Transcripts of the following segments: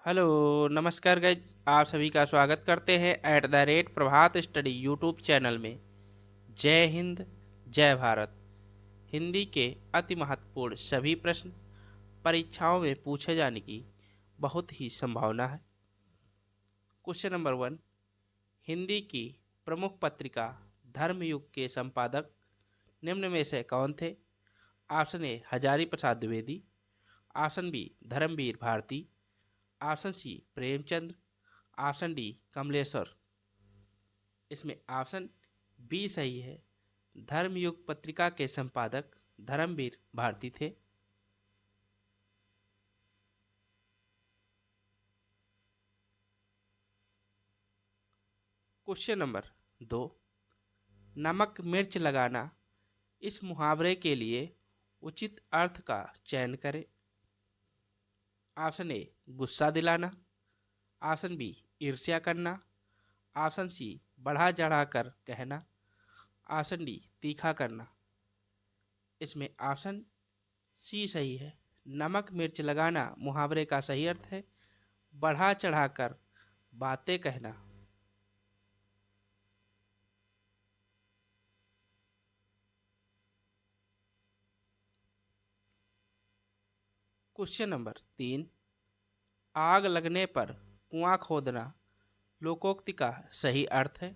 Hello. नमस्कार guys, आप सभी का स्वागत करते हैं प्रभात स्टडी यूट्यूब चैनल में। जय हिंद, जय भारत। हिंदी के अति महत्वपूर्ण सभी प्रश्न परीक्षाओं में पूछे जाने की बहुत ही संभावना है। क्वेश्चन नंबर 1, हिंदी की प्रमुख पत्रिका धर्मयुग के संपादक निम्न में से कौन थे? Option A Hazari Prasad Dwivedi, option B Dharamvir Bharati, option C Premchandra, option D Kamleshwar. इसमें ऑप्शन बी सही है। धर्मयुग पत्रिका के संपादक धर्मवीर भारती थे। क्वेश्चन नंबर 2, नमक मिर्च लगाना इस मुहावरे के लिए उचित अर्थ का चयन करें। ऑप्शन ए गुस्सा दिलाना, ऑप्शन बी ईर्ष्या करना, ऑप्शन सी बढ़ा चढ़ाकर कहना, ऑप्शन डी तीखा करना। इसमें ऑप्शन सी सही है। नमक मिर्च लगाना मुहावरे का सही अर्थ है बढ़ा चढ़ाकर बातें कहना। क्वेश्चन नंबर 3, आग लगने पर कुआं खोदना लोकोक्ति का सही अर्थ है।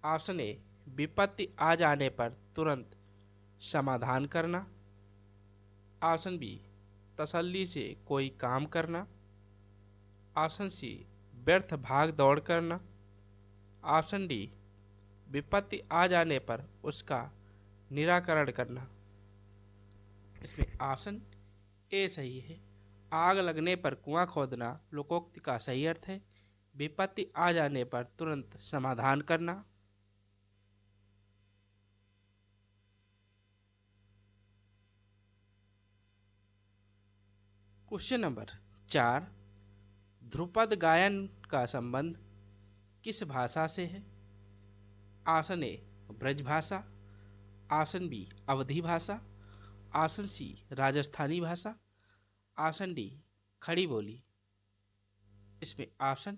ऑप्शन ए विपत्ति आ जाने पर तुरंत समाधान करना, ऑप्शन बी तसल्ली से कोई काम करना, ऑप्शन सी व्यर्थ भाग दौड़ करना, ऑप्शन डी विपत्ति आ जाने पर उसका निराकरण करना। इसमें ऑप्शन ए सही है। आग लगने पर कुआं खोदना लोकोक्ति का सही अर्थ है विपत्ति आ जाने पर तुरंत समाधान करना। क्वेश्चन नंबर 4, ध्रुपद गायन का संबंध किस भाषा से है? ऑप्शन ए ब्रज भाषा, ऑप्शन बी अवधी भाषा, ऑप्शन सी राजस्थानी भाषा, ऑप्शन डी खड़ी बोली। इसमें ऑप्शन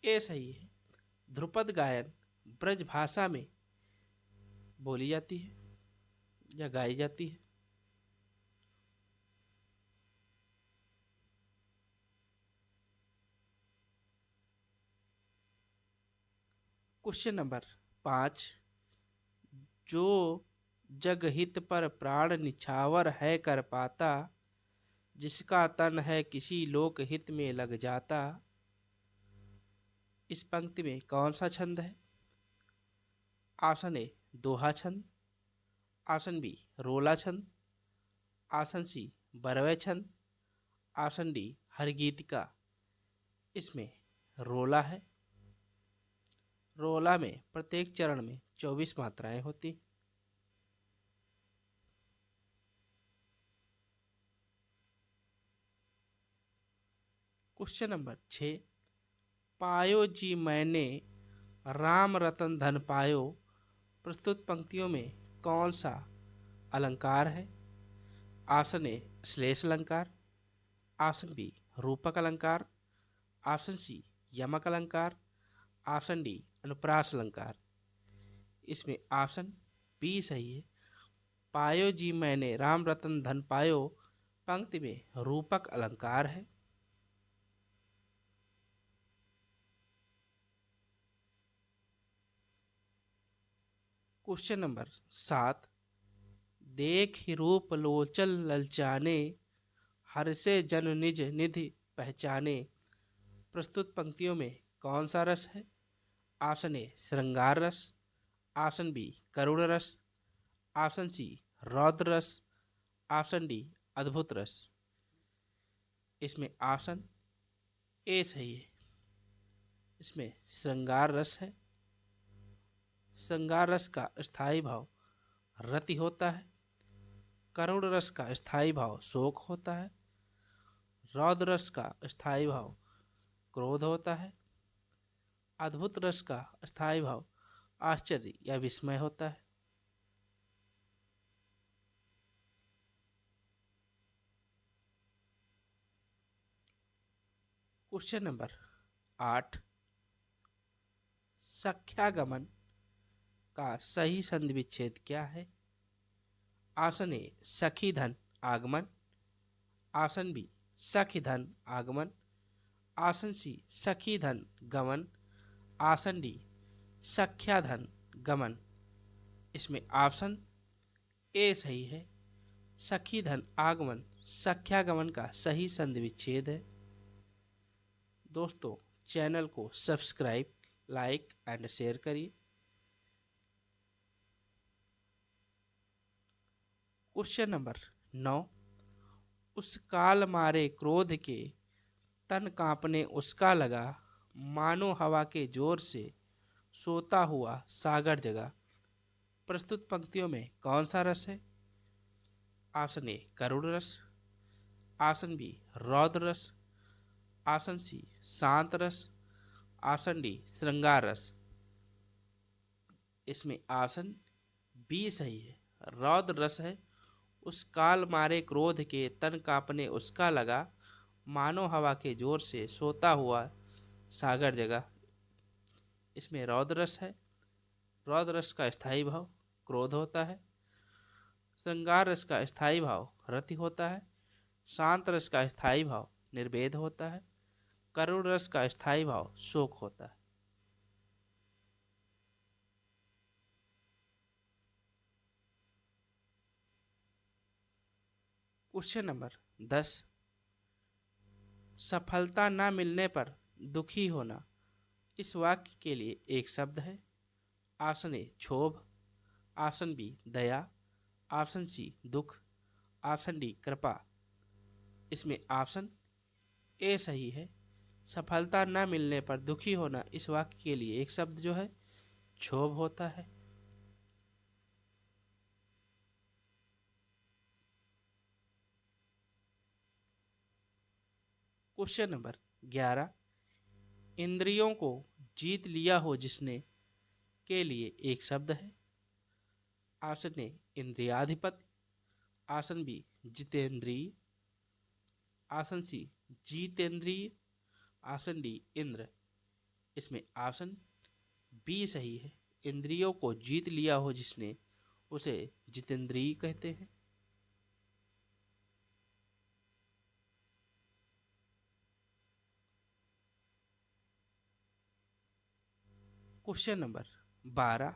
ए सही है। ध्रुपद गायन ब्रज भाषा में बोली जाती है या गाई जाती है। क्वेश्चन नंबर 5, जो जगहित पर प्राण निछावर है कर पाता, जिसका तन है किसी लोक हित में लग जाता। इस पंक्ति में कौन सा छंद है? ऑप्शन ए दोहा छंद, ऑप्शन बी रोला छंद, ऑप्शन सी बरवे छंद, ऑप्शन डी हरगीतिका। इसमें रोला है। रोला में प्रत्येक चरण में 24 मात्राएं होती। क्वेश्चन नंबर 6, पायो जी मैंने राम रतन धन पायो प्रस्तुत पंक्तियों में कौन सा अलंकार है? ऑप्शन ए श्लेष अलंकार, ऑप्शन बी रूपक अलंकार, ऑप्शन सी यमक अलंकार, ऑप्शन डी अनुप्रास अलंकार। इसमें ऑप्शन बी सही है। पायो जी मैंने राम रतन धन पायो पंक्ति में रूपक अलंकार है। क्वेश्चन नंबर 7, देख ही रूप लोचल ललचाने, हर से जन निज निधि पहचाने प्रस्तुत पंक्तियों में कौन सा रस है? ऑप्शन ए श्रृंगार रस, ऑप्शन बी करुण रस, ऑप्शन सी रौद्र रस, ऑप्शन डी अद्भुत रस। इसमें ऑप्शन ए सही है। इसमें श्रृंगार रस है। श्रृंगार रस का स्थायी भाव रति होता है, करुण रस का स्थायी भाव शोक होता है, रौद्र रस का स्थायी भाव क्रोध होता है, अद्भुत रस का स्थायी भाव आश्चर्य या विस्मय होता है। क्वेश्चन नंबर 8, सख्यागमन का सही संधि विच्छेद क्या है? ऑप्शन ए सखी धन आगमन, ऑप्शन बी सखी धन आगमन, ऑप्शन सी सखी धन गमन, ऑप्शन डी सख्या धन गमन। इसमें ऑप्शन ए सही है। सखी धन आगमन सख्यागमन का सही संधि विच्छेद है। दोस्तों, चैनल को सब्सक्राइब, लाइक एंड शेयर करिए। क्वेश्चन नंबर 9, उस काल मारे क्रोध के तन कांपने उसका लगा, मानो हवा के जोर से सोता हुआ सागर जगा। प्रस्तुत पंक्तियों में कौन सा रस है? ऑप्शन ए करुण रस, ऑप्शन बी रौद्र रस, ऑप्शन सी शांत रस, ऑप्शन डी श्रृंगार रस। इसमें ऑप्शन बी सही है, रौद्र रस है। उस काल मारे क्रोध के तन कांपने उसका लगा, मानो हवा के जोर से सोता हुआ सागर जगा। इसमें रौद्र रस है। रौद्र रस का स्थायी भाव क्रोध होता है। श्रृंगार रस का स्थायी भाव रति होता है। शांत रस का स्थायी भाव निर्वेद होता है। करुण रस का स्थायी भाव शोक होता है। क्वेश्चन नंबर 10, सफलता न मिलने पर दुखी होना, इस वाक्य के लिए एक शब्द है। ऑप्शन ए क्षोभ, ऑप्शन बी दया, ऑप्शन सी दुख, ऑप्शन डी कृपा। इसमें ऑप्शन ए सही है। सफलता न मिलने पर दुखी होना, इस वाक्य के लिए एक शब्द जो है क्षोभ होता है। क्वेश्चन नंबर 11, इंद्रियों को जीत लिया हो जिसने, के लिए एक शब्द है। ऑप्शन ए इंद्रियाधिपति, ऑप्शन बी जितेंद्रिय, ऑप्शन सी जीतेंद्रिय, ऑप्शन डी इंद्र। इसमें ऑप्शन बी सही है। इंद्रियों को जीत लिया हो जिसने, उसे जितेंद्रिय कहते हैं। क्वेश्चन नंबर 12,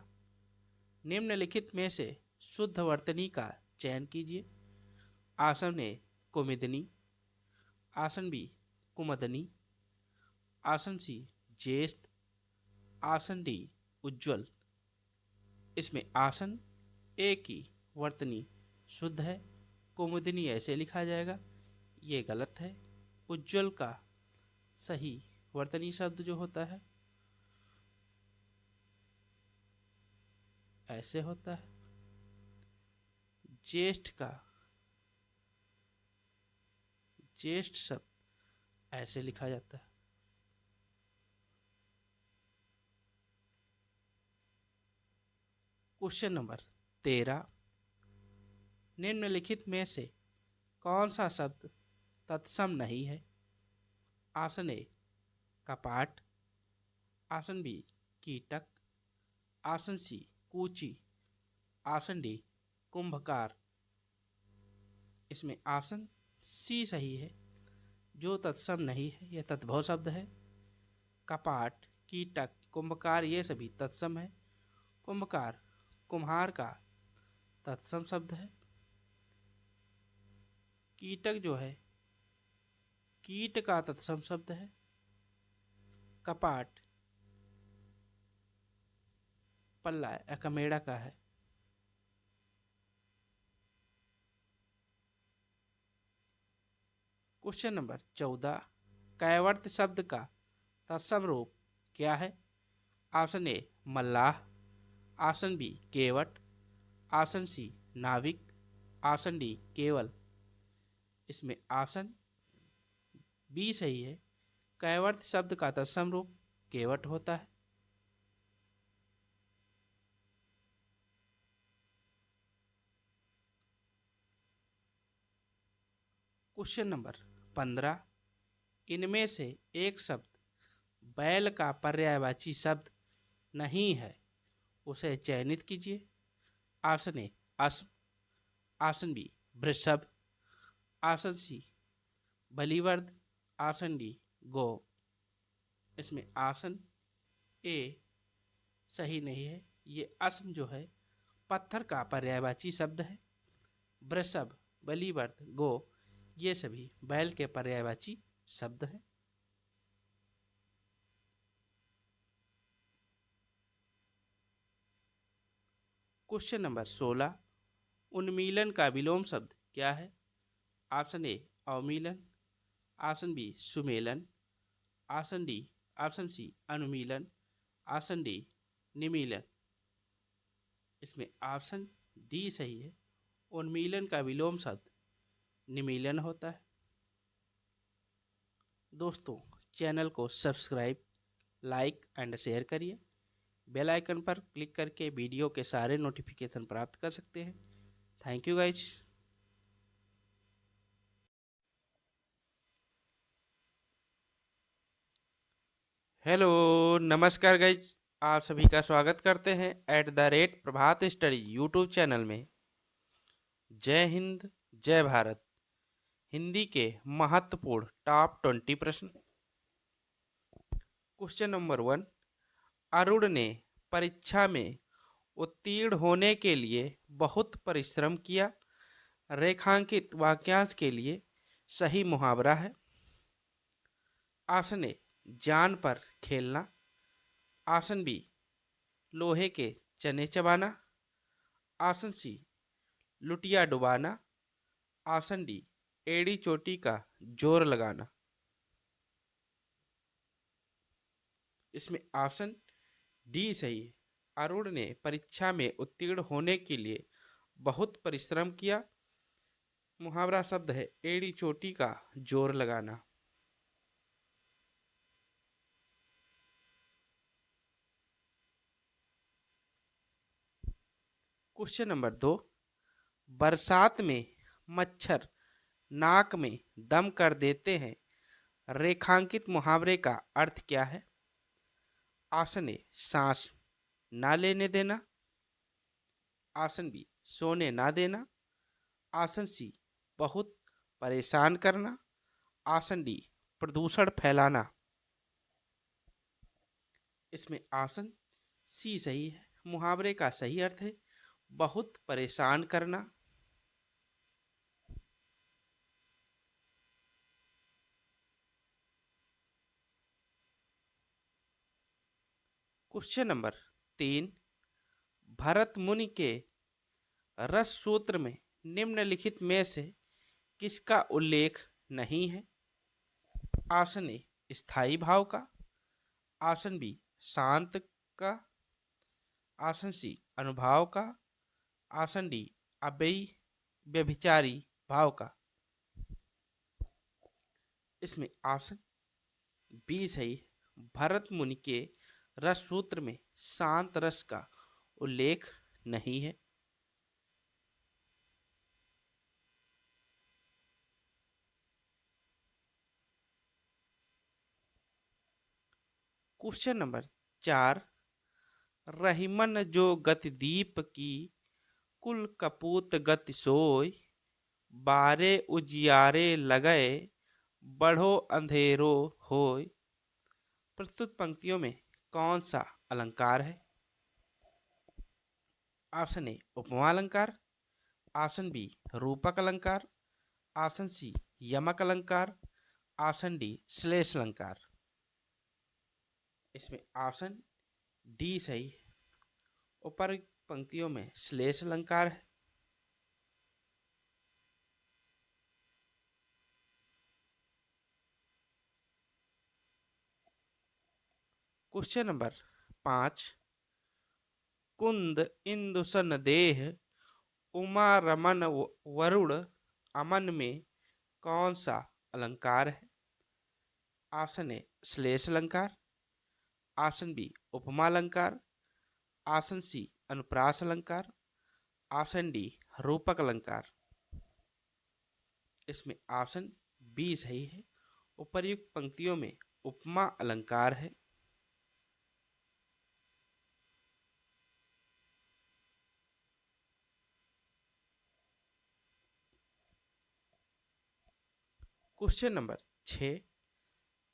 निम्नलिखित में से शुद्ध वर्तनी का चयन कीजिए। ऑप्शन ए कुमिदनी, ऑप्शन बी कुमदनी, ऑप्शन सी ज्येष्ठ, ऑप्शन डी उज्ज्वल। इसमें ऑप्शन ए की वर्तनी शुद्ध है। कुमुदनी ऐसे लिखा जाएगा, ये गलत है। उज्ज्वल का सही वर्तनी शब्द जो होता है ऐसे होता है। ज्येष्ठ का ज्येष्ठ शब्द ऐसे लिखा जाता है। क्वेश्चन नंबर 13, निम्नलिखित में से कौन सा शब्द तत्सम नहीं है? ऑप्शन ए कपाट, ऑप्शन बी कीटक, option C कूची, option D Kumbhkar. इसमें ऑप्शन सी सही है। जो तत्सम नहीं है यह तद्भव शब्द है। कपाट, कीटक, कुंभकार ये सभी तत्सम है। कुंभकार कुम्हार का तत्सम शब्द है। कीटक जो है कीट का तत्सम शब्द है। कपाट पल्ला या कमेड़ा का है। क्वेश्चन नंबर 14, कैवर्त शब्द का तत्सम रूप क्या है? ऑप्शन ए मल्लाह, ऑप्शन बी केवट, ऑप्शन सी नाविक, ऑप्शन डी केवल। इसमें ऑप्शन बी सही है। कैवर्त शब्द का तत्सम रूप केवट होता है। क्वेश्चन नंबर 15, इनमें से एक शब्द बैल का पर्यायवाची शब्द नहीं है, उसे चयनित कीजिए। ऑप्शन ए अश्व, ऑप्शन बी वृषभ, ऑप्शन सी बलिवर्द, ऑप्शन डी गो। इसमें ऑप्शन ए सही नहीं है। ये अश्व जो है पत्थर का पर्यायवाची शब्द है। वृषभ, बलिवर्द, गो ये सभी बैल के पर्यायवाची शब्द हैं। क्वेश्चन नंबर 16, उन्मीलन का विलोम शब्द क्या है? ऑप्शन ए अवमीलन, ऑप्शन बी सुमेलन, ऑप्शन डी ऑप्शन सी अनुमीलन, ऑप्शन डी निमीलन। इसमें ऑप्शन डी सही है। उन्मीलन का विलोम शब्द निमीलन होता है। दोस्तों, चैनल को सब्सक्राइब, लाइक एंड शेयर करिए। बेल आइकन पर क्लिक करके वीडियो के सारे नोटिफिकेशन प्राप्त कर सकते हैं। Thank you guys. हेलो, नमस्कार गाइज। आप सभी का स्वागत करते हैं प्रभात स्टडी यूट्यूब चैनल में। जय हिंद, जय भारत। हिंदी के महत्वपूर्ण टॉप 20 प्रश्न। क्वेश्चन नंबर 1, अरुण ने परीक्षा में उत्तीर्ण होने के लिए बहुत परिश्रम किया। रेखांकित वाक्यांश के लिए सही मुहावरा है। ऑप्शन ए जान पर खेलना, ऑप्शन बी लोहे के चने चबाना, ऑप्शन सी लुटिया डुबाना, ऑप्शन डी एड़ी चोटी का जोर लगाना। इसमें ऑप्शन डी सही है। अरुण ने परीक्षा में उत्तीर्ण होने के लिए बहुत परिश्रम किया। मुहावरा शब्द है एड़ी चोटी का जोर लगाना। क्वेश्चन नंबर 2, बरसात में मच्छर नाक में दम कर देते हैं। रेखांकित मुहावरे का अर्थ क्या है? ऑप्शन ए सांस ना लेने देना, ऑप्शन बी सोने ना देना, ऑप्शन सी बहुत परेशान करना, ऑप्शन डी प्रदूषण फैलाना। इसमें ऑप्शन सी सही है। मुहावरे का सही अर्थ है बहुत परेशान करना। क्वेश्चन नंबर 3, भरत मुनि के रस सूत्र में निम्नलिखित में से किसका उल्लेख नहीं है? ऑप्शन ए स्थायी भाव का, ऑप्शन बी शांत का, ऑप्शन सी अनुभाव का, ऑप्शन डी अव्ययी व्यभिचारी भाव का। इसमें ऑप्शन बी सही है। भरत मुनि के रस सूत्र में शांत रस का उल्लेख नहीं है। क्वेश्चन नंबर 4, रहीमन जो गति दीप की, कुल कपूत गति सोय, बारे उजियारे लगए, बढ़ो अंधेरो होय। प्रस्तुत पंक्तियों में कौन सा अलंकार है? ऑप्शन ए उपमा अलंकार, ऑप्शन बी रूपक अलंकार, ऑप्शन सी यमक अलंकार, ऑप्शन डी श्लेष अलंकार। इसमें ऑप्शन डी सही है। ऊपर पंक्तियों में श्लेष अलंकार है। क्वेश्चन नंबर 5, कुंद इंदु सन देह, उमा रमन वरुण अमन में कौन सा अलंकार है? ऑप्शन ए श्लेष अलंकार, ऑप्शन बी उपमा अलंकार, ऑप्शन सी अनुप्रास अलंकार, ऑप्शन डी रूपक अलंकार। इसमें ऑप्शन बी सही है। उपर्युक्त पंक्तियों में उपमा अलंकार है। क्वेश्चन नंबर 6,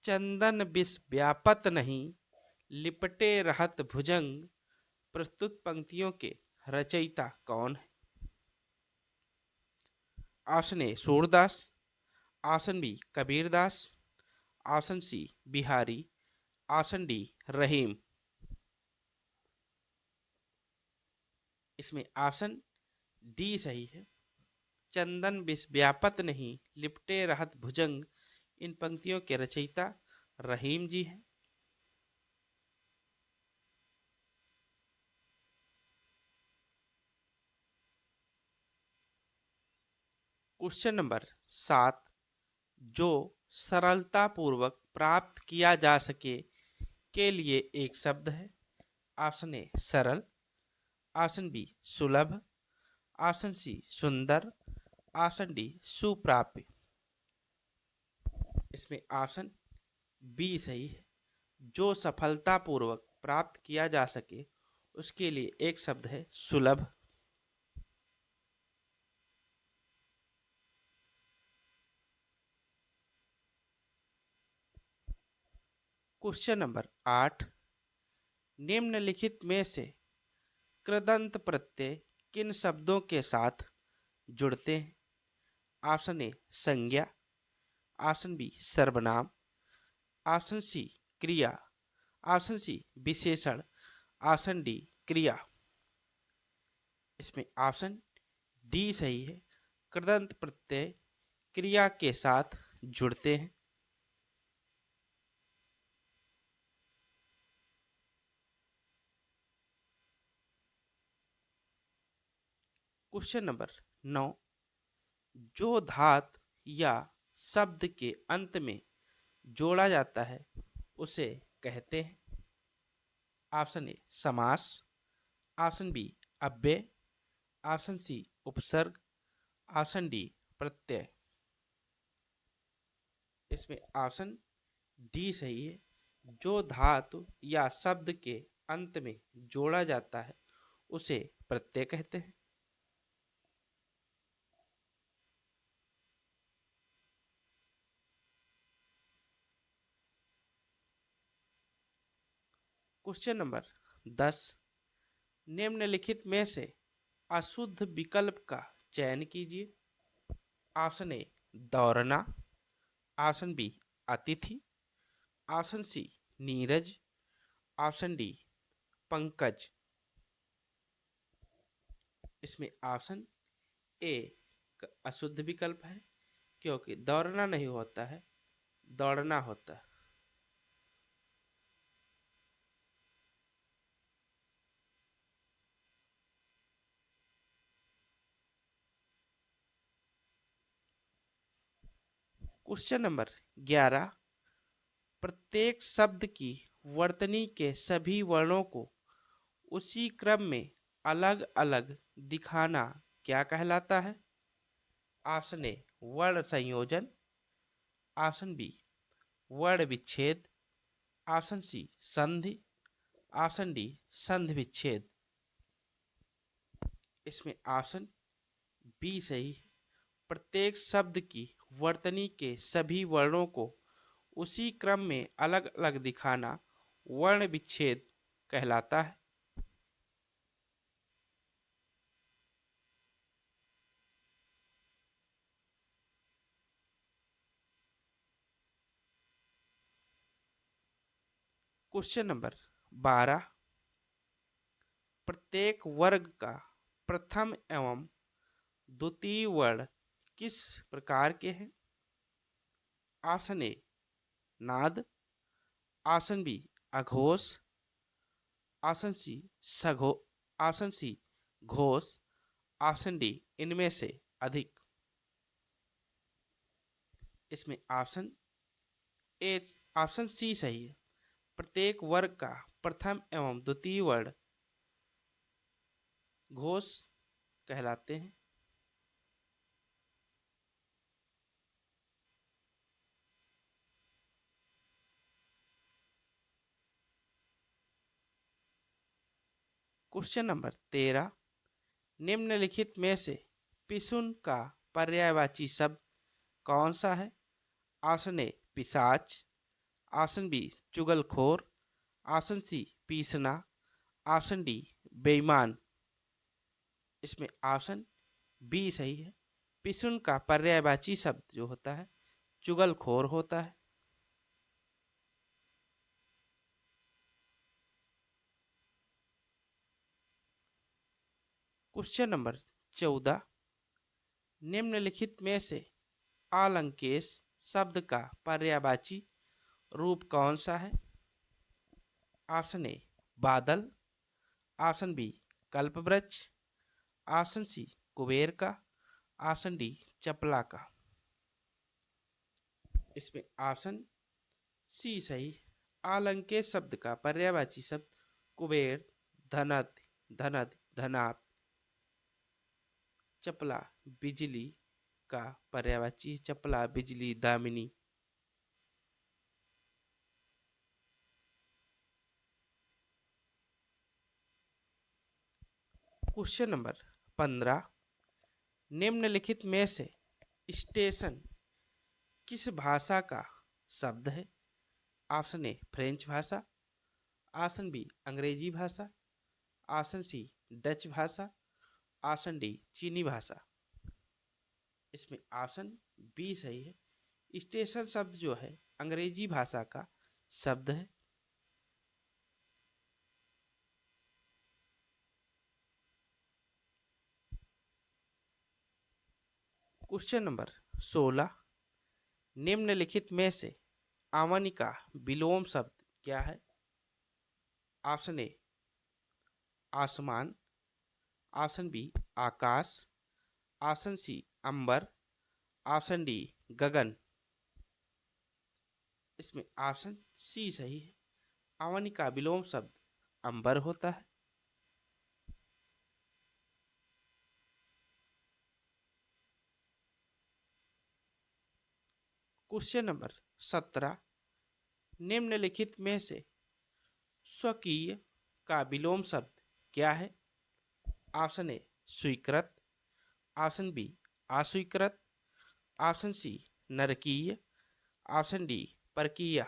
चंदन बिस व्यापत नहीं, लिपटे रहत भुजंग, प्रस्तुत पंक्तियों के रचयिता कौन है? Option A Surdas, option B Kabirdas, option C Bihari, option D Rahim. इसमें ऑप्शन डी सही है। चंदन बिस व्यापत नहीं, लिपटे रहत भुजंग, इन पंक्तियों के रचयिता रहीम जी हैं। क्वेश्चन नंबर 7, जो सरलतापूर्वक प्राप्त किया जा सके के लिए एक शब्द है। ऑप्शन ए सरल, ऑप्शन बी सुलभ, ऑप्शन सी सुंदर, ऑप्शन डी सुप्राप्य। इसमें ऑप्शन बी सही है। जो सफलतापूर्वक प्राप्त किया जा सके उसके लिए एक शब्द है सुलभ। क्वेश्चन नंबर 8, निम्नलिखित में से कृदंत प्रत्यय किन शब्दों के साथ जुड़ते हैं? ऑप्शन ए संज्ञा, ऑप्शन बी सर्वनाम, ऑप्शन सी क्रिया, ऑप्शन सी विशेषण, ऑप्शन डी क्रिया। इसमें ऑप्शन डी सही है। कृदंत प्रत्यय क्रिया के साथ जुड़ते हैं। क्वेश्चन नंबर 9, जो धातु या शब्द के अंत में जोड़ा जाता है उसे कहते हैं। ऑप्शन ए समास, ऑप्शन बी अव्यय, ऑप्शन सी उपसर्ग, ऑप्शन डी प्रत्यय। इसमें ऑप्शन डी सही है। जो धातु या शब्द के अंत में जोड़ा जाता है उसे प्रत्यय कहते हैं। क्वेश्चन नंबर 10, निम्नलिखित में से अशुद्ध विकल्प का चयन कीजिए। ऑप्शन ए दौड़ना, ऑप्शन बी अतिथि, ऑप्शन सी नीरज, ऑप्शन डी पंकज। इसमें ऑप्शन ए अशुद्ध विकल्प है क्योंकि दौड़ना नहीं होता है, दौड़ना होता है। क्वेश्चन नंबर 11, प्रत्येक शब्द की वर्तनी के सभी वर्णों को उसी क्रम में अलग अलग दिखाना क्या कहलाता है? ऑप्शन ए वर्ण संयोजन, ऑप्शन बी वर्ण विच्छेद, ऑप्शन सी संधि, ऑप्शन डी संधि विच्छेद। इसमें ऑप्शन बी सही है। प्रत्येक शब्द की वर्तनी के सभी वर्णों को उसी क्रम में अलग अलग दिखाना वर्ण विच्छेद कहलाता है। क्वेश्चन नंबर 12, प्रत्येक वर्ग का प्रथम एवं द्वितीय वर्ण किस प्रकार के हैं? ऑप्शन ए नाद, ऑप्शन बी अघोष, ऑप्शन सी सघो, ऑप्शन सी घोष, ऑप्शन डी इनमें से अधिक। इसमें ऑप्शन ए ऑप्शन सी सही है। प्रत्येक वर्ग का प्रथम एवं द्वितीय वर्ण घोष कहलाते हैं। क्वेश्चन नंबर 13, निम्नलिखित में से पिसुन का पर्यायवाची शब्द कौन सा है? ऑप्शन ए पिशाच, ऑप्शन बी चुगलखोर, ऑप्शन सी पीसना, ऑप्शन डी बेईमान। इसमें ऑप्शन बी सही है। पिसुन का पर्यायवाची शब्द जो होता है चुगलखोर होता है। क्वेश्चन नंबर 14, निम्नलिखित में से अलंकेश शब्द का पर्यायवाची रूप कौन सा है? ऑप्शन ए बादल, ऑप्शन बी कल्पवृक्ष, ऑप्शन सी कुबेर का, ऑप्शन डी चपला का। इसमें ऑप्शन सी सही है। अलंकेश शब्द का पर्यायवाची शब्द कुबेर, धनत, धनत, धनाप। चपला बिजली का पर्यायवाची चपला, बिजली, दामिनी। क्वेश्चन नंबर 15, निम्नलिखित में से स्टेशन किस भाषा का शब्द है? ऑप्शन ए फ्रेंच भाषा, ऑप्शन बी अंग्रेजी भाषा, ऑप्शन सी डच भाषा, ऑप्शन डी चीनी भाषा। इसमें ऑप्शन बी सही है। स्टेशन शब्द जो है अंग्रेजी भाषा का शब्द है। क्वेश्चन नंबर 16, निम्नलिखित में से अमन का विलोम शब्द क्या है? ऑप्शन ए आसमान, ऑप्शन बी आकाश, ऑप्शन सी अंबर, ऑप्शन डी गगन। इसमें ऑप्शन सी सही है। अमन का विलोम शब्द अंबर होता है। क्वेश्चन नंबर 17, निम्नलिखित में से स्वकीय का विलोम शब्द क्या है? ऑप्शन ए स्वीकृत, ऑप्शन बी अस्वीकृत, ऑप्शन सी नरकीय, ऑप्शन डी परकीय।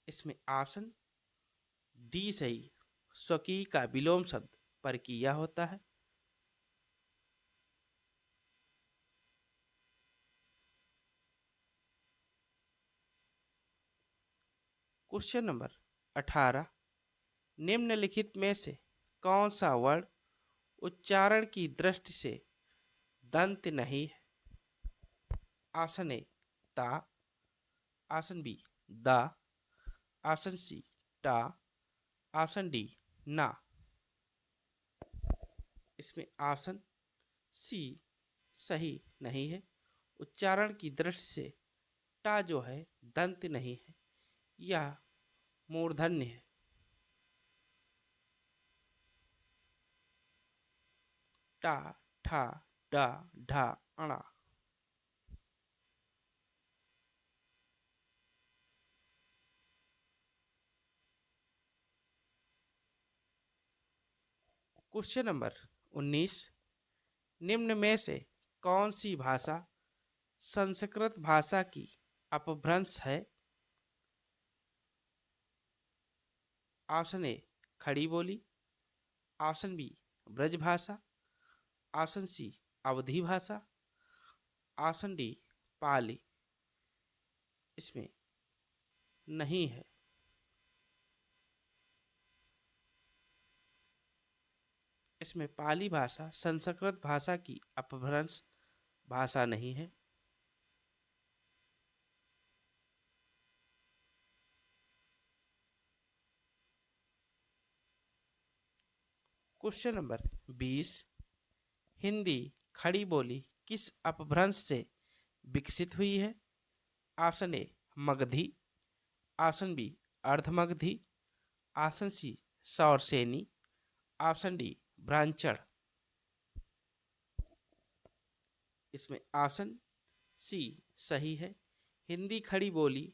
इसमें ऑप्शन डी सही। स्वकीय का विलोम शब्द परकीय होता है। क्वेश्चन नंबर 18, निम्नलिखित में से कौन सा वर्ण उच्चारण की दृष्टि से दंत नहीं है? ऑप्शन ए ता, ऑप्शन बी दा, ऑप्शन सी टा, ऑप्शन डी ना। इसमें ऑप्शन सी सही नहीं है। उच्चारण की दृष्टि से टा जो है दंत नहीं है, यह मूर्धन्य है। टा, ठा, डा, ढा, अणा। क्वेश्चन नंबर 19, निम्न में से कौन सी भाषा संस्कृत भाषा की अपभ्रंश है? ऑप्शन ए खड़ी बोली, ऑप्शन बी ब्रज भाषा, ऑप्शन सी अवधी भाषा, ऑप्शन डी पाली। इसमें नहीं है। इसमें पाली भाषा संस्कृत भाषा की अपभ्रंश भाषा नहीं है। क्वेश्चन नंबर 20, हिंदी खड़ी बोली किस अपभ्रंश से विकसित हुई है? Option A Magadhi, option B Ardhamagadhi, option C Sauraseni, option D ब्राह्मण। इसमें ऑप्शन सी सही है। हिंदी खड़ी बोली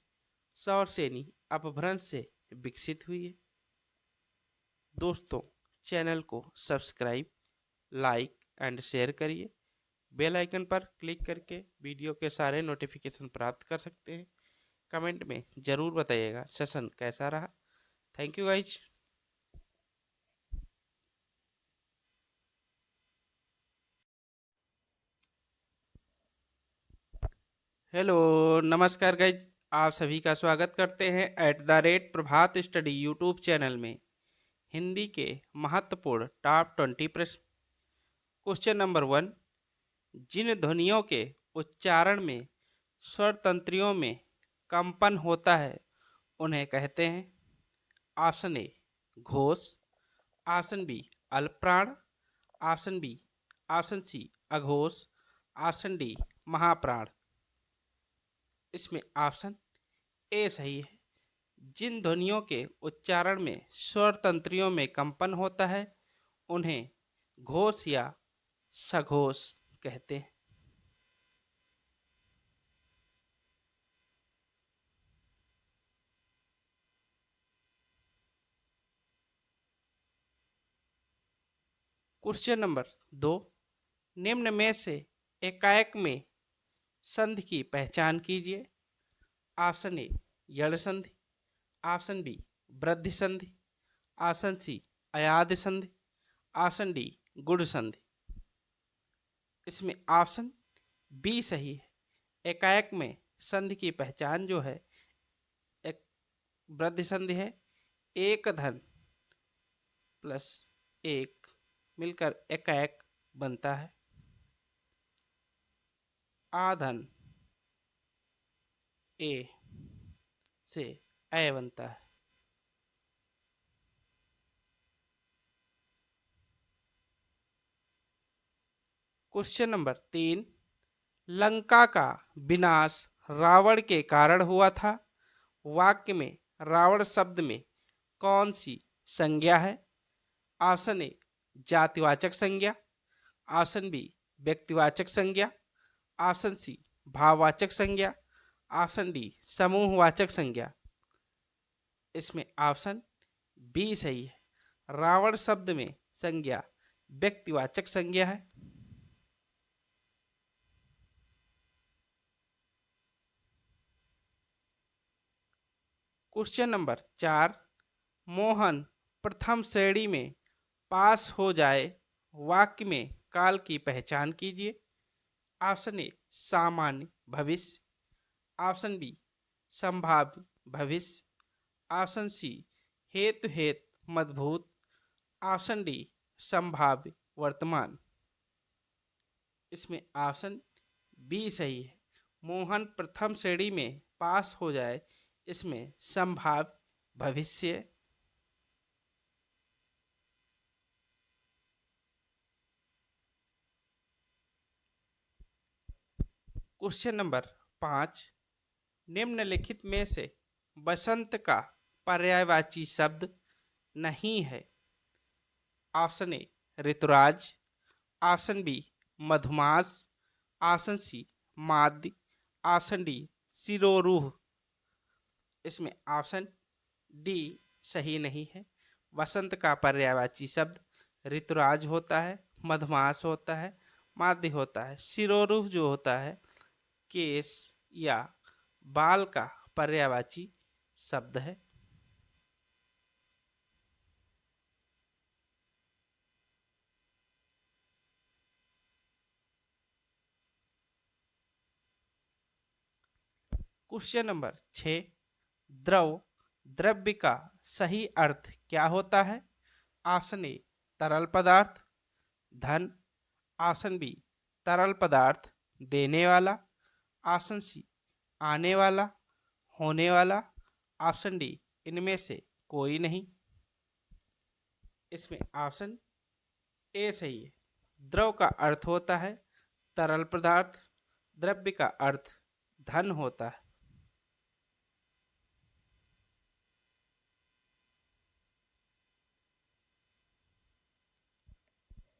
सौरसेनी अपभ्रंश से विकसित हुई है। दोस्तों, चैनल को सब्सक्राइब, लाइक एंड शेयर करिए। बेल आइकन पर क्लिक करके वीडियो के सारे नोटिफिकेशन प्राप्त कर सकते हैं। कमेंट में ज़रूर बताइएगा सेशन कैसा रहा। Thank you guys. हेलो, नमस्कार गाइज। आप सभी का स्वागत करते हैं @प्रभात स्टडी यूट्यूब चैनल में। हिंदी के महत्वपूर्ण टॉप 20 प्रश्न। Question number 1। जिन ध्वनियों के उच्चारण में स्वर तंत्रियों में कंपन होता है उन्हें कहते हैं। ऑप्शन ए घोष, ऑप्शन बी अल्पप्राण, ऑप्शन बी ऑप्शन सी अघोष, ऑप्शन डी महाप्राण। इसमें ऑप्शन ए सही है। जिन ध्वनियों के उच्चारण में स्वर तंत्रियों में कंपन होता है उन्हें घोष या सघोष कहते हैं। Question number 2। निम्न में से एकाएक में संधि की पहचान कीजिए। ऑप्शन ए यड़ संधि, ऑप्शन बी वृद्धि संधि, ऑप्शन सी अयाद संधि, ऑप्शन डी गुड़ संधि। इसमें ऑप्शन बी सही है। एकाएक में संधि की पहचान जो है एक वृद्धि संधि है। एक धन प्लस एक मिलकर एकाएक बनता है। आधन ए से अय बनता है। Question number 3। लंका का विनाश रावण के कारण हुआ था। वाक्य में रावण शब्द में कौन सी संज्ञा है। ऑप्शन ए जातिवाचक संज्ञा, ऑप्शन बी व्यक्तिवाचक संज्ञा, ऑप्शन सी भाववाचक संज्ञा, ऑप्शन डी समूहवाचक संज्ञा। इसमें ऑप्शन बी सही है। रावण शब्द में संज्ञा व्यक्तिवाचक संज्ञा है। Question number 4। मोहन प्रथम श्रेणी में पास हो जाए। वाक्य में काल की पहचान कीजिए। ऑप्शन ए सामान्य भविष्य, ऑप्शन बी संभाव्य भविष्य, ऑप्शन सी हेतु हेतु मदभूत, ऑप्शन डी संभाव्य वर्तमान। इसमें ऑप्शन बी सही है। मोहन प्रथम श्रेणी में पास हो जाए, इसमें संभाव्य भविष्य। Question number 5। निम्नलिखित में से बसंत का पर्यायवाची शब्द नहीं है। ऑप्शन ए ऋतुराज, ऑप्शन बी मधुमास, ऑप्शन सी माद्य, ऑप्शन डी सिरोरूह। इसमें ऑप्शन डी सही नहीं है। वसंत का पर्यायवाची शब्द ऋतुराज होता है, मधुमास होता है, माद्य होता है। सिरोरूह जो होता है केस या बाल का पर्यायवाची शब्द है। Question number 6। द्रव द्रव्य का सही अर्थ क्या होता है। ऑप्शन ए तरल पदार्थ, धन, ऑप्शन बी तरल पदार्थ देने वाला, ऑप्शन सी आने वाला, होने वाला, ऑप्शन डी इनमें से कोई नहीं। इसमें ऑप्शन ए सही है। द्रव का अर्थ होता है तरल पदार्थ, द्रव्य का अर्थ धन होता है।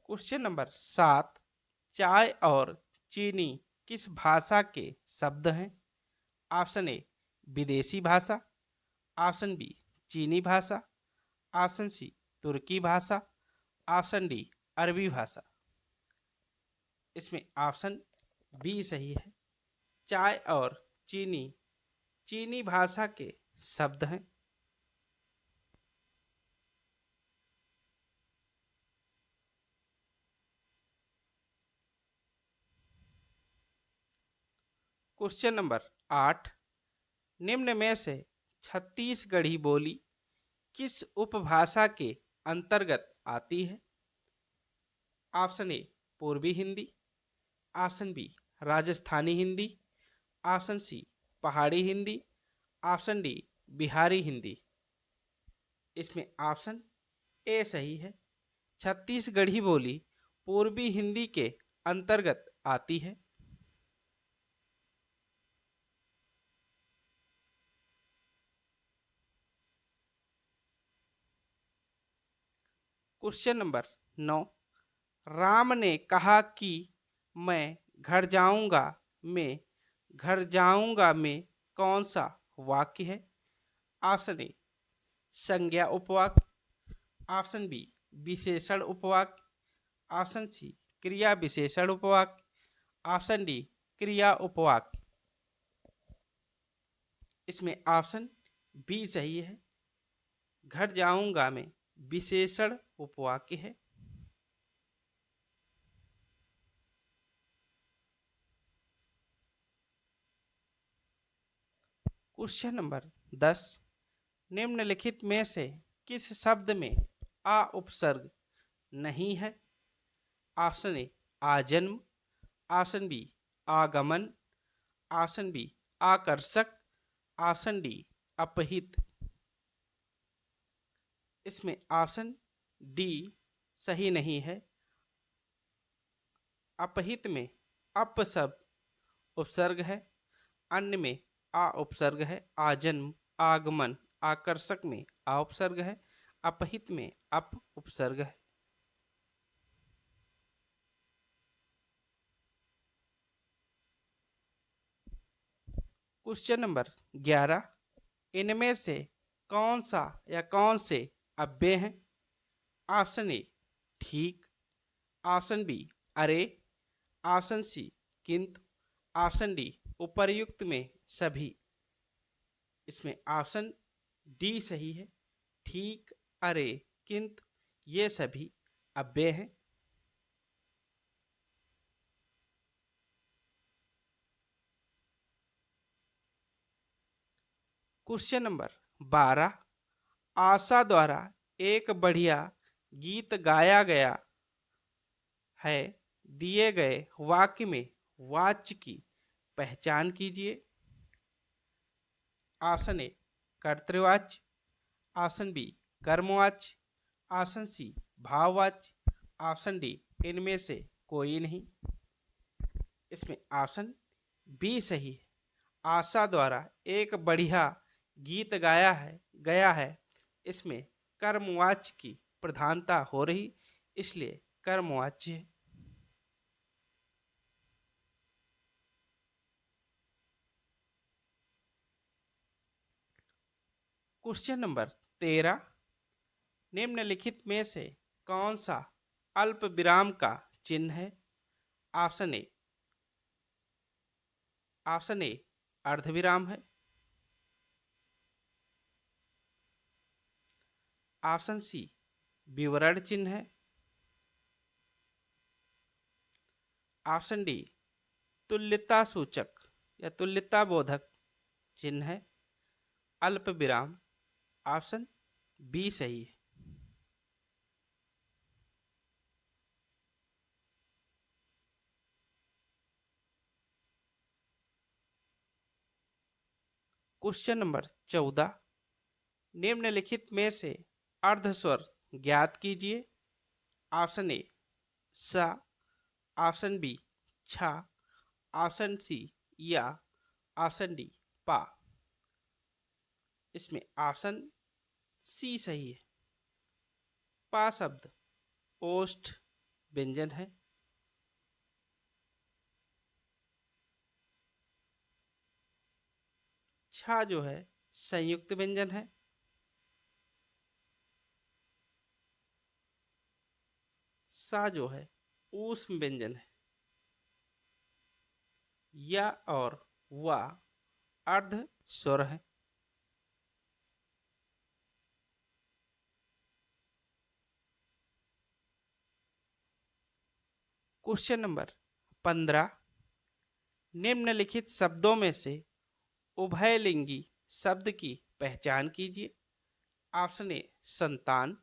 Question number 7। चाय और चीनी किस भाषा के शब्द हैं। ऑप्शन ए विदेशी भाषा, ऑप्शन बी चीनी भाषा, ऑप्शन सी तुर्की भाषा, ऑप्शन डी अरबी भाषा। इसमें ऑप्शन बी सही है। चाय और चीनी चीनी भाषा के शब्द हैं। क्वेश्चन नंबर 8, निम्न में से छत्तीसगढ़ी बोली किस उपभाषा के अंतर्गत आती है? ऑप्शन ए पूर्वी Hindi, option B Rajasthani Hindi, option C Pahari Hindi, option D Bihari Hindi. इसमें ऑप्शन ए सही है। छत्तीसगढ़ी बोली पूर्वी हिंदी के अंतर्गत आती है। क्वेश्चन नंबर 9, राम ने कहा कि मैं घर जाऊंगा में घर जाऊंगा में कौन सा वाक्य है? ऑप्शन ए संज्ञा उपवाक्य, ऑप्शन बी विशेषण उपवाक्य, ऑप्शन सी क्रिया विशेषण उपवाक्य, ऑप्शन डी क्रिया उपवाक्य। इसमें ऑप्शन बी सही है। घर जाऊंगा में विशेषण उपवाक्य है। क्वेश्चन नंबर 10, निम्नलिखित में से किस शब्द में आ उपसर्ग नहीं है? ऑप्शन ए आजन्म, ऑप्शन बी आगमन, ऑप्शन बी आकर्षक, ऑप्शन डी अपहित। इसमें ऑप्शन डी सही नहीं है। अपहित में अप शब्द उपसर्ग है, अन्य में आ उपसर्ग है, आजन्म आगमन आकर्षक में आ उपसर्ग है, अपहित में अप उपसर्ग है। क्वेश्चन नंबर 11, इनमें से कौन सा या कौन से अव्यय हैं? ऑप्शन ए ठीक, ऑप्शन बी अरे, ऑप्शन सी किंतु, ऑप्शन डी उपर्युक्त में सभी। इसमें ऑप्शन डी सही है। ठीक, अरे, किंतु ये सभी अव्यय हैं। क्वेश्चन नंबर 12, आशा द्वारा एक बढ़िया गीत गाया गया है, दिए गए वाक्य में वाच्य की पहचान कीजिए। ऑप्शन ए कर्तृवाच्य, ऑप्शन बी कर्मवाच्य, ऑप्शन सी भाववाच्य, ऑप्शन डी इनमें से कोई नहीं। इसमें ऑप्शन बी सही है। आशा द्वारा एक बढ़िया गीत गया है, इसमें कर्मवाच्य की प्रधानता हो रही, इसलिए कर्मवाच्य है। क्वेश्चन नंबर 13, निम्नलिखित में से कौन सा अल्प विराम का चिन्ह है? ऑप्शन ए अर्धविराम है, ऑप्शन सी विवरण चिन्ह है, ऑप्शन डी तुल्यता सूचक या तुल्यता बोधक चिन्ह है, अल्प विराम। ऑप्शन बी सही है। क्वेश्चन नंबर 14, निम्नलिखित में से अर्धस्वर ज्ञात कीजिए। ऑप्शन ए सा, ऑप्शन बी छा, ऑप्शन सी या, ऑप्शन डी पा। इसमें ऑप्शन सी सही है। पा शब्द ओष्ठ व्यंजन है। छा जो है संयुक्त व्यंजन है। सा जो है ऊष्म व्यंजन है। या और वा अर्ध स्वर है। क्वेश्चन नंबर 15, निम्नलिखित शब्दों में से उभयलिंगी शब्द की पहचान कीजिए। ऑप्शन ए संतान,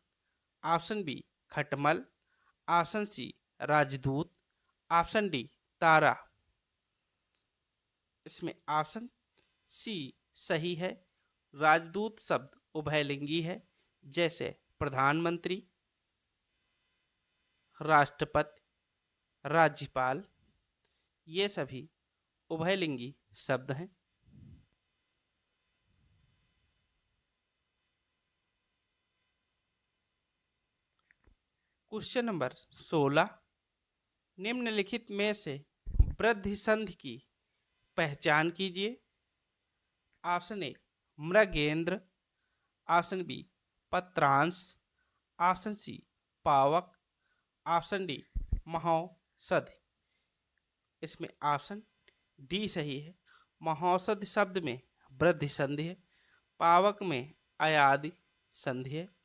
ऑप्शन बी खटमल, ऑप्शन सी राजदूत, ऑप्शन डी तारा। इसमें ऑप्शन सी सही है। राजदूत शब्द उभयलिंगी है, जैसे प्रधानमंत्री, राष्ट्रपति, राज्यपाल, ये सभी उभयलिंगी शब्द हैं। क्वेश्चन नंबर 16, निम्नलिखित में से वृद्धि संधि की पहचान कीजिए। ऑप्शन ए मृगेंद्र, ऑप्शन बी पत्रांश, ऑप्शन सी पावक, ऑप्शन डी महौषधि। इसमें ऑप्शन डी सही है। महौषधि शब्द में वृद्धि संधि है, पावक में अयादि संधि है।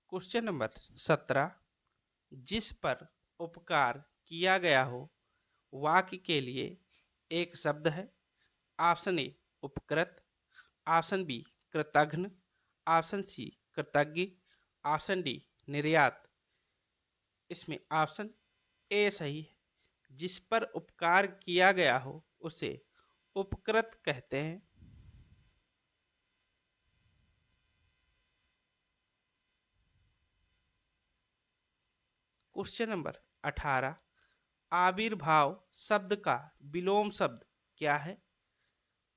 क्वेश्चन नंबर 17, जिस पर उपकार किया गया हो वाक्य के लिए एक शब्द है। ऑप्शन ए उपकृत, ऑप्शन बी कृतघ्न, ऑप्शन सी कृतज्ञ, ऑप्शन डी निर्यात। इसमें ऑप्शन ए सही है। जिस पर उपकार किया गया हो उसे उपकृत कहते हैं। क्वेश्चन नंबर 18, आविर्भाव शब्द का विलोम शब्द क्या है।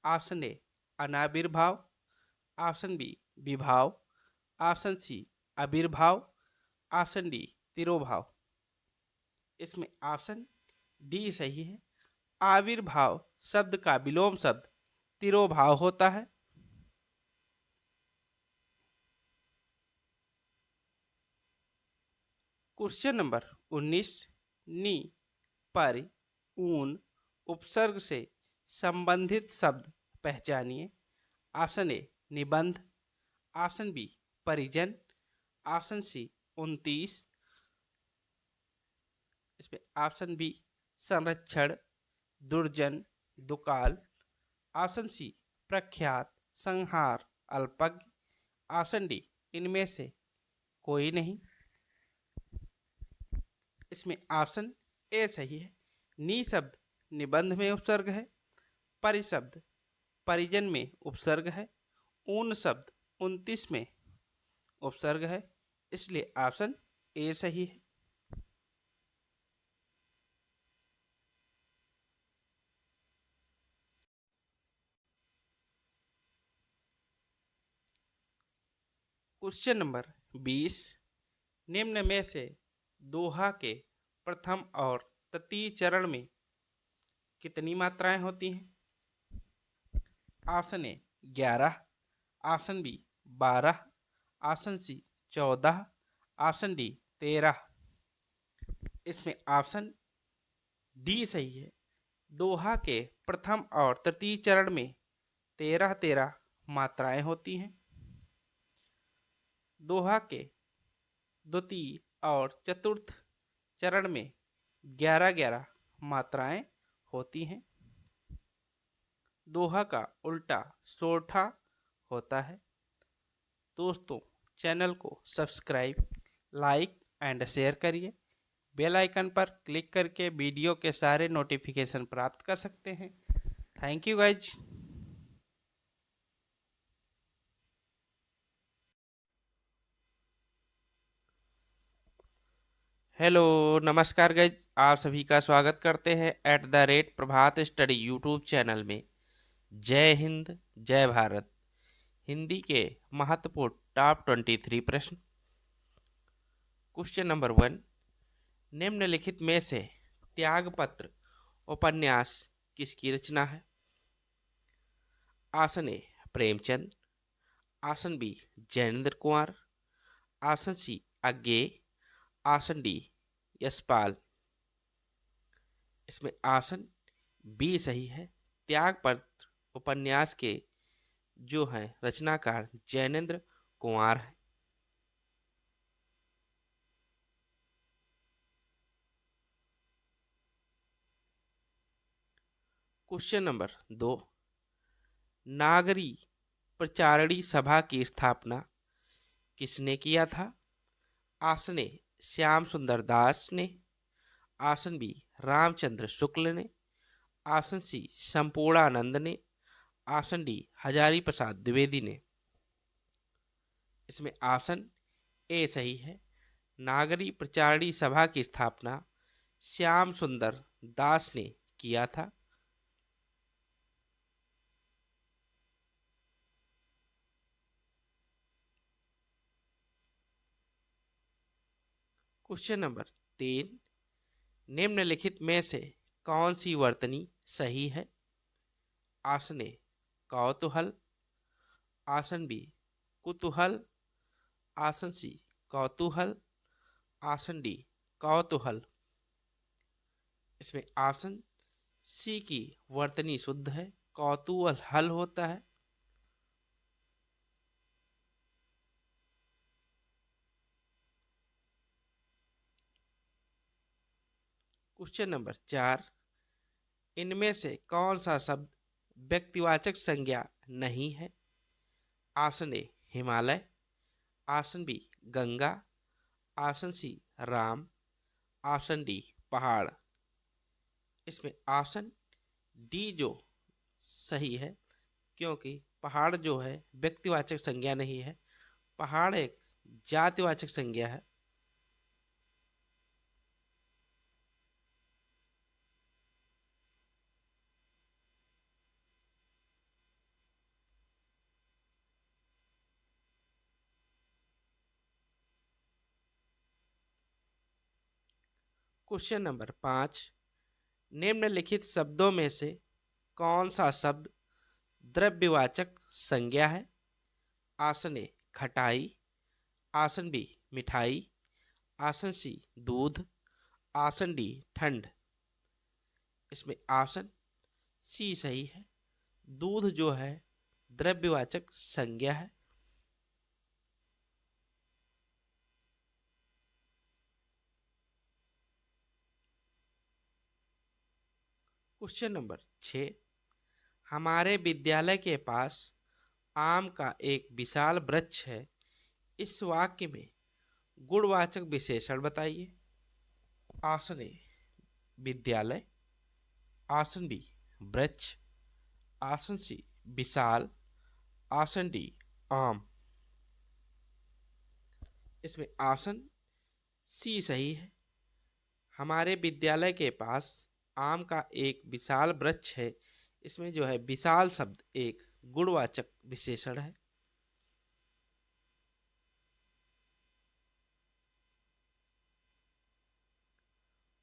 ऑप्शन ए अनाविर्भाव, ऑप्शन बी विभाव, ऑप्शन सी आविर्भाव, ऑप्शन डी तिरोभाव। इसमें ऑप्शन डी सही है। आविर्भाव शब्द का विलोम शब्द तिरोभाव होता है। क्वेश्चन नंबर 19, नी पर ऊन उपसर्ग से संबंधित शब्द पहचानिए। ऑप्शन ए निबंध, ऑप्शन बी परिजन, ऑप्शन सी 29, इसमें ऑप्शन बी संरक्षण, दुर्जन, दुकाल, ऑप्शन सी प्रख्यात, संहार, अल्पज्ञ, ऑप्शन डी इनमें से कोई नहीं। इसमें ऑप्शन ए सही है। नी शब्द निबंध में उपसर्ग है, परि शब्द परिजन में उपसर्ग है, ऊन शब्द 29 में उपसर्ग है, इसलिए ऑप्शन ए सही है। क्वेश्चन नंबर 20, निम्न में से दोहा के प्रथम और तृतीय चरण में कितनी मात्राएं होती हैं। Option A 11, option B 12, option C 14, option D 13। इसमें ऑप्शन डी सही है। दोहा के प्रथम और तृतीय चरण में 13 मात्राएं होती हैं। दोहा के द्वितीय और चतुर्थ चरण में 11 मात्राएं होती हैं। दोहा का उल्टा सोठा होता है। दोस्तों, चैनल को सब्सक्राइब, लाइक एंड शेयर करिए। बेल आइकन पर क्लिक करके वीडियो के सारे नोटिफिकेशन प्राप्त कर सकते हैं। Thank you guys. हेलो, नमस्कार गाइज, आप सभी का स्वागत करते हैं @प्रभात स्टडी यूट्यूब चैनल में। जय हिंद, जय भारत। हिंदी के महत्वपूर्ण टॉप 23 प्रश्न। क्वेश्चन नंबर 1, निम्नलिखित में से त्यागपत्र उपन्यास किसकी रचना है? Option A Premchand, option B Jainendra Kumar, option C Agyeya, option D Yashpal. इसमें ऑप्शन बी सही है। त्यागपत्र उपन्यास के जो हैं रचनाकार जैनेन्द्र कुमार है। क्वेश्चन नंबर 2, नागरी प्रचारणी सभा की स्थापना किसने किया था? ऑप्शन ए श्याम सुंदर दास ने, ऑप्शन बी रामचंद्र शुक्ल ने, ऑप्शन सी संपूर्णानंद ने, ऑप्शन डी हजारी प्रसाद द्विवेदी ने। इसमें ऑप्शन ए सही है। नागरी प्रचारणी सभा की स्थापना श्याम सुंदर दास ने किया था। क्वेश्चन नंबर 3, निम्नलिखित में से कौन सी वर्तनी सही है? ऑप्शन ए कौतूहल, ऑप्शन बी कुतूहल, ऑप्शन सी कौतूहल, ऑप्शन डी कौतूहल। इसमें ऑप्शन सी की वर्तनी शुद्ध है, कौतूहल हल होता है। क्वेश्चन नंबर 4, इनमें से कौन सा शब्द व्यक्तिवाचक संज्ञा नहीं है? Option A Himalaya, option B Ganga, option C Ram, option D पहाड़। इसमें ऑप्शन डी जो सही है, क्योंकि पहाड़ जो है व्यक्तिवाचक संज्ञा नहीं है, पहाड़ एक जातिवाचक संज्ञा है। क्वेश्चन नंबर 5, निम्नलिखित शब्दों में से कौन सा शब्द द्रव्यवाचक संज्ञा है? ऑप्शन ए खटाई, ऑप्शन बी मिठाई, ऑप्शन सी दूध, ऑप्शन डी ठंड। इसमें ऑप्शन सी सही है। दूध जो है द्रव्यवाचक संज्ञा है। क्वेश्चन नंबर 6, हमारे विद्यालय के पास आम का एक विशाल वृक्ष है। इस वाक्य में गुणवाचक विशेषण बताइए। ऑप्शन ए विद्यालय, ऑप्शन बी वृक्ष, ऑप्शन सी विशाल, ऑप्शन डी आम। इसमें ऑप्शन सी सही है। हमारे विद्यालय के पास आम का एक विशाल वृक्ष है। इसमें जो है विशाल शब्द एक गुणवाचक विशेषण है।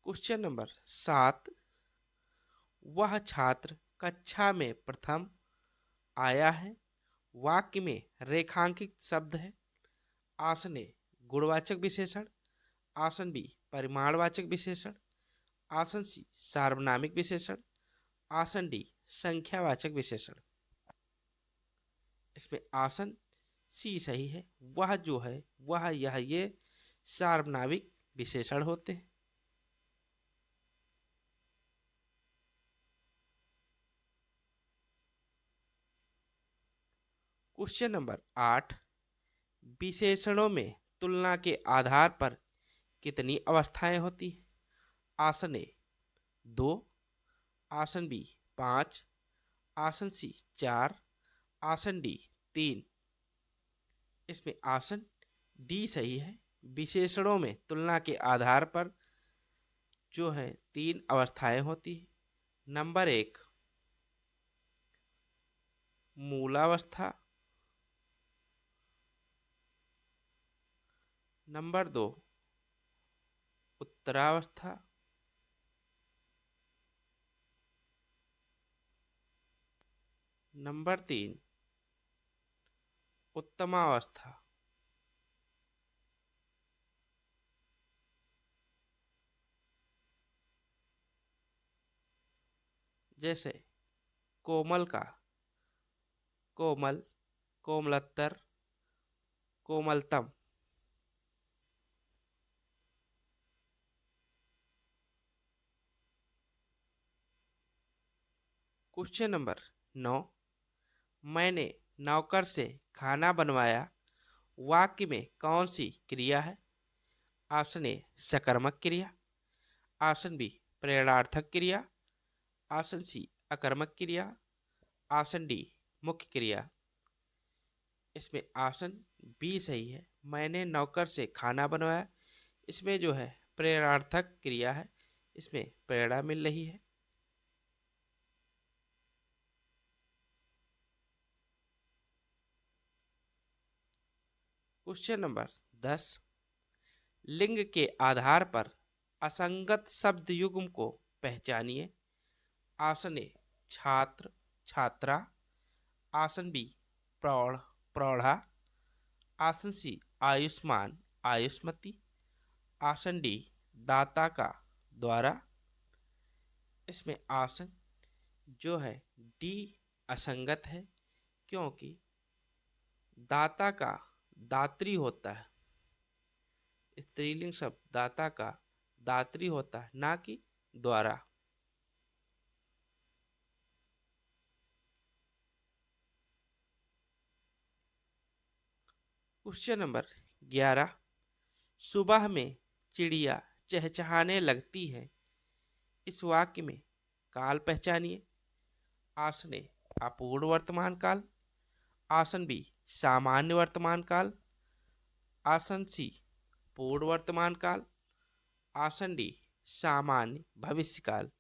क्वेश्चन नंबर 7, वह छात्र कक्षा में प्रथम आया है। वाक्य में रेखांकित शब्द है। ऑप्शन ए गुणवाचक विशेषण, ऑप्शन बी परिमाणवाचक विशेषण, ऑप्शन सी सार्वनामिक विशेषण, ऑप्शन डी संख्यावाचक विशेषण। इसमें ऑप्शन सी सही है। वह जो है वह यह ये सार्वनामिक विशेषण होते हैं। क्वेश्चन नंबर 8, विशेषणों में तुलना के आधार पर कितनी अवस्थाएं होती हैं? Option A 2, option B 5, option C 4, option D 3। इसमें ऑप्शन डी सही है। विशेषणों में तुलना के आधार पर जो है 3 अवस्थाएं होती हैं। नंबर 1 मूलावस्था, नंबर 2 उत्तरावस्था, नंबर 3, उत्तमावस्था। जैसे कोमल का कोमल, कोमलतर, कोमलतम। क्वेश्चन नंबर 9, मैंने नौकर से खाना बनवाया, वाक्य में कौन सी क्रिया है? ऑप्शन ए सकर्मक क्रिया, ऑप्शन बी प्रेरणार्थक क्रिया, ऑप्शन सी अकर्मक क्रिया, ऑप्शन डी मुख्य क्रिया। इसमें ऑप्शन बी सही है, मैंने नौकर से खाना बनवाया। इसमें जो है प्रेरणार्थक क्रिया है, इसमें प्रेरणा मिल रही है। क्वेश्चन नंबर 10, लिंग के आधार पर असंगत शब्द युग्म को पहचानिए। ऑप्शन ए छात्र, छात्रा, ऑप्शन बी प्रौढ़, प्रौढ़ा, ऑप्शन सी आयुष्मान, आयुष्मती, ऑप्शन डी दाता का, द्वारा। इसमें ऑप्शन जो है डी असंगत है, क्योंकि दाता का दात्री होता है, स्त्रीलिंग शब्द दाता का दात्री होता है, ना कि द्वारा। क्वेश्चन नंबर 11, सुबह में चिड़िया चहचहाने लगती है, इस वाक्य में काल पहचानिए। ऑप्शन ए अपूर्ण वर्तमान काल, ऑप्शन बी सामान्य वर्तमान काल, ऑप्शन सी पूर्ण वर्तमान काल, ऑप्शन डी सामान्य भविष्य काल।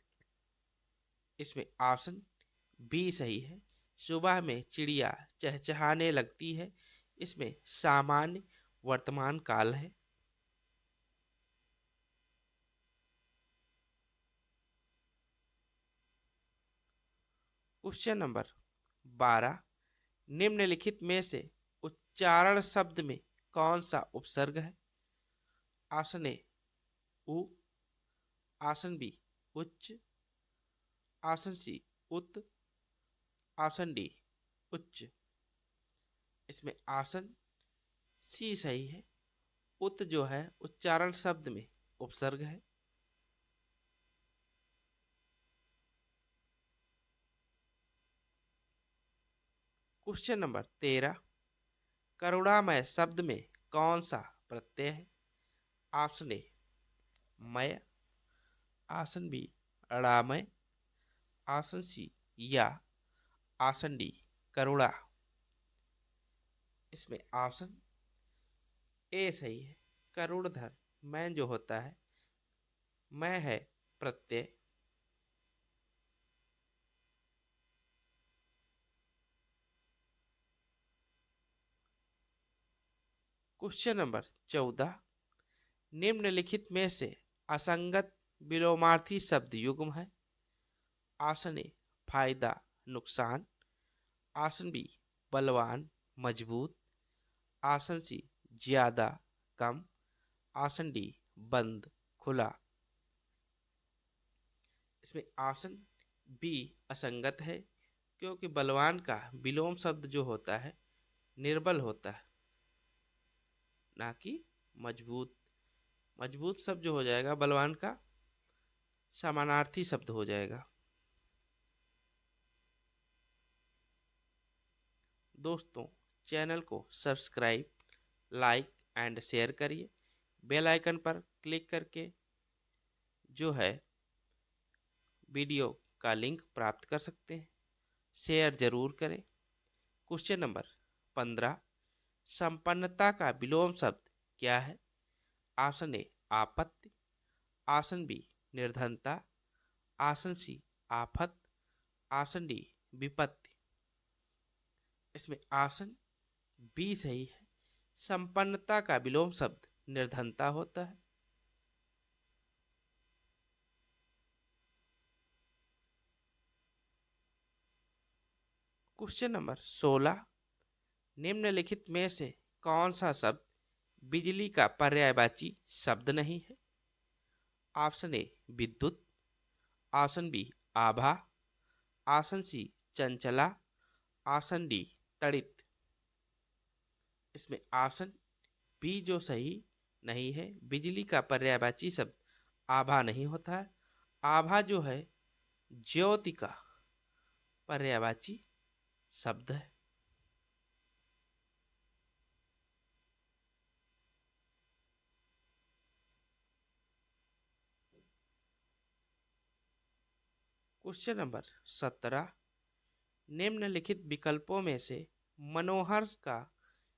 इसमें ऑप्शन बी सही है, सुबह में चिड़िया चहचहाने लगती है, इसमें सामान्य वर्तमान काल है। क्वेश्चन नंबर 12, निम्नलिखित में से उच्चारण शब्द में कौन सा उपसर्ग है? ऑप्शन ए उ, ऑप्शन बी उच्च, ऑप्शन सी उत, ऑप्शन डी उच्च। इसमें ऑप्शन सी सही है, उत जो है उच्चारण शब्द में उपसर्ग है। क्वेश्चन नंबर 13, करुणामय शब्द में कौन सा प्रत्यय है? ऑप्शन ए मय, ऑप्शन बी अड़ामय, ऑप्शन सी या, ऑप्शन डी करुणा। इसमें ऑप्शन ए सही है, करुणधर मैं जो होता है, मैं है प्रत्यय। क्वेश्चन नंबर 14, निम्नलिखित में से असंगत विलोमार्थी शब्द युग्म है। ऑप्शन ए फायदा, नुकसान, ऑप्शन बी बलवान, मजबूत, ऑप्शन सी ज्यादा, कम, ऑप्शन डी बंद, खुला। इसमें ऑप्शन बी असंगत है, क्योंकि बलवान का विलोम शब्द जो होता है निर्बल होता है, ना कि मजबूत। मजबूत शब्द जो हो जाएगा बलवान का समानार्थी शब्द हो जाएगा। दोस्तों, चैनल को सब्सक्राइब, लाइक एंड शेयर करिए। बेल आइकन पर क्लिक करके जो है वीडियो का लिंक प्राप्त कर सकते हैं। शेयर जरूर करें। क्वेश्चन नंबर 15, संपन्नता का विलोम शब्द क्या है? ऑप्शन ए आपत्ति, ऑप्शन बी निर्धनता, ऑप्शन सी आफत, ऑप्शन डी विपत्ति। इसमें ऑप्शन बी सही है, संपन्नता का विलोम शब्द निर्धनता होता है। क्वेश्चन नंबर 16, निम्नलिखित में से कौन सा शब्द बिजली का पर्यायवाची शब्द नहीं है? ऑप्शन ए विद्युत, ऑप्शन बी आभा, ऑप्शन सी चंचला, ऑप्शन डी तड़ित। इसमें ऑप्शन बी जो सही नहीं है, बिजली का पर्यायवाची शब्द आभा नहीं होता है। आभा जो है ज्योति का पर्यायवाची शब्द है। क्वेश्चन नंबर 17, निम्नलिखित विकल्पों में से मनोहर का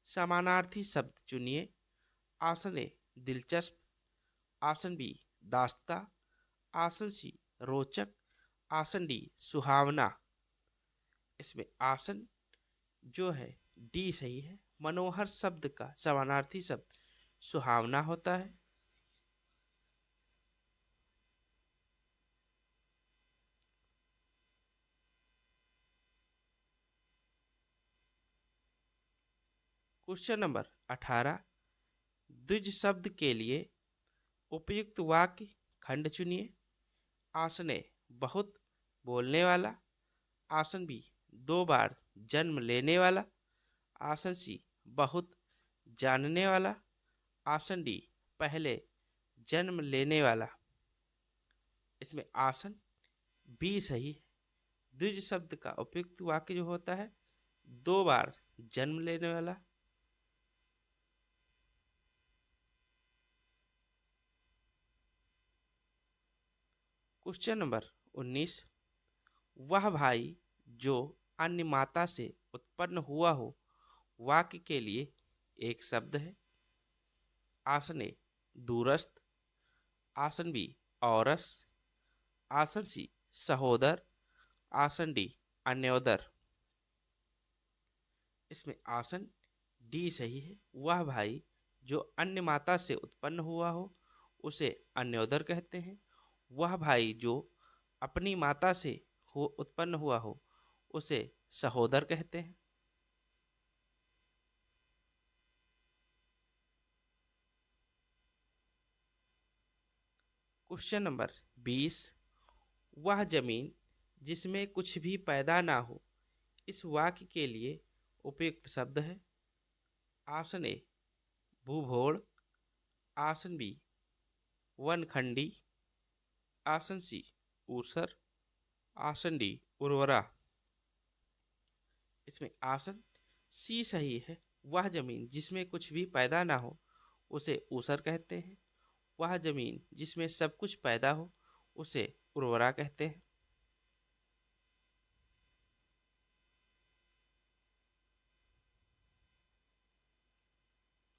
समानार्थी शब्द चुनिए। ऑप्शन ए दिलचस्प, ऑप्शन बी दास्ता, ऑप्शन सी रोचक, ऑप्शन डी सुहावना। इसमें ऑप्शन जो है डी सही है, मनोहर शब्द का समानार्थी शब्द सुहावना होता है। क्वेश्चन नंबर 18, द्विज शब्द के लिए उपयुक्त वाक्य खंड चुनिए। ऑप्शन ए बहुत बोलने वाला, ऑप्शन बी 2 बार जन्म लेने वाला, ऑप्शन सी बहुत जानने वाला, ऑप्शन डी पहले जन्म लेने वाला। इसमें ऑप्शन बी सही है, द्विज शब्द का उपयुक्त वाक्य जो होता है 2 बार जन्म लेने वाला। क्वेश्चन नंबर 19, वह भाई जो अन्य माता से उत्पन्न हुआ हो वाक्य के लिए एक शब्द है। ऑप्शन ए दूरस्थ, ऑप्शन बी औरस, ऑप्शन सी सहोदर, ऑप्शन डी अन्योदर। इसमें ऑप्शन डी सही है, वह भाई जो अन्य माता से उत्पन्न हुआ हो उसे अन्योदर कहते हैं। वह भाई जो अपनी माता से उत्पन्न हुआ हो उसे सहोदर कहते हैं। क्वेश्चन नंबर 20, वह जमीन जिसमें कुछ भी पैदा ना हो इस वाक्य के लिए उपयुक्त शब्द है। ऑप्शन ए भूभोड़, ऑप्शन बी वनखंडी, ऑप्शन सी ऊसर, ऑप्शन डी उर्वरा। इसमें ऑप्शन सी सही है, वह जमीन जिसमें कुछ भी पैदा ना हो उसे ऊसर कहते हैं। वह जमीन जिसमें सब कुछ पैदा हो उसे उर्वरा कहते हैं।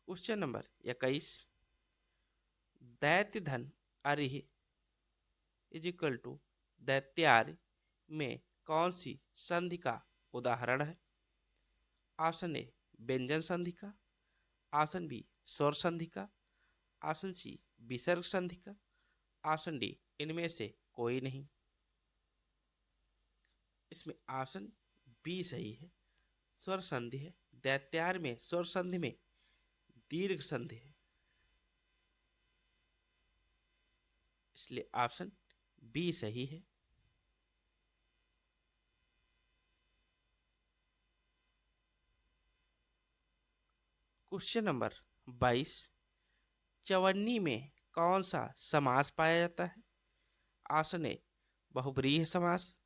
क्वेश्चन नंबर 21, दैत्य धन अरिह इज इक्वल टू दैत्यार्य में कौन सी संधि का उदाहरण है? ऑप्शन ए व्यंजन संधि का, ऑप्शन बी स्वर संधि का, ऑप्शन सी विसर्ग संधि का, ऑप्शन डी इनमें से कोई नहीं। इसमें ऑप्शन बी सही है, स्वर संधि है। दैत्यार में स्वर संधि में दीर्घ संधि है, इसलिए ऑप्शन बी सही है। क्वेश्चन नंबर 22, चवन्नी में कौन सा समास पाया जाता है? ऑप्शन ए बहुब्रीहि समास,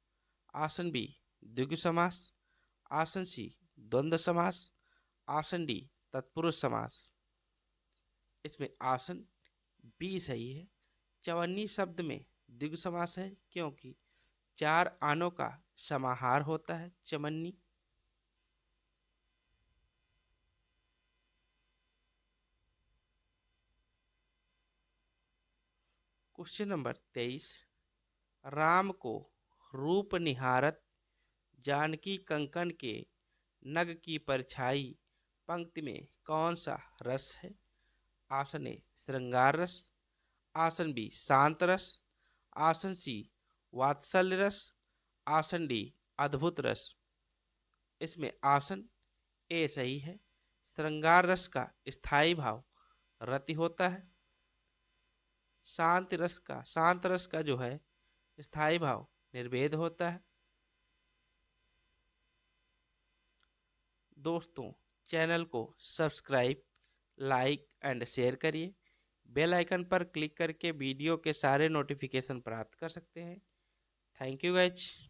ऑप्शन बी द्विगु समास, ऑप्शन सी द्वंद्व समास, ऑप्शन डी तत्पुरुष समास। इसमें ऑप्शन बी सही है, चवन्नी शब्द में द्विगु समास है क्योंकि 4 आनों का समाहार होता है चवन्नी। क्वेश्चन नंबर 23, राम को रूप निहारत जानकी कंकन के नग की परछाई पंक्ति में कौन सा रस है? ऑप्शन ए श्रृंगार रस, ऑप्शन बी शांत रस, ऑप्शन सी वात्सल्य रस, ऑप्शन डी अद्भुत रस। इसमें ऑप्शन ए सही है। श्रृंगार रस का स्थायी भाव रति होता है। शांत रस का जो है स्थायी भाव निर्वेद होता है। दोस्तों, चैनल को सब्सक्राइब, लाइक एंड शेयर करिए। बेल आइकन पर क्लिक करके वीडियो के सारे नोटिफिकेशन प्राप्त कर सकते हैं। Thank you guys.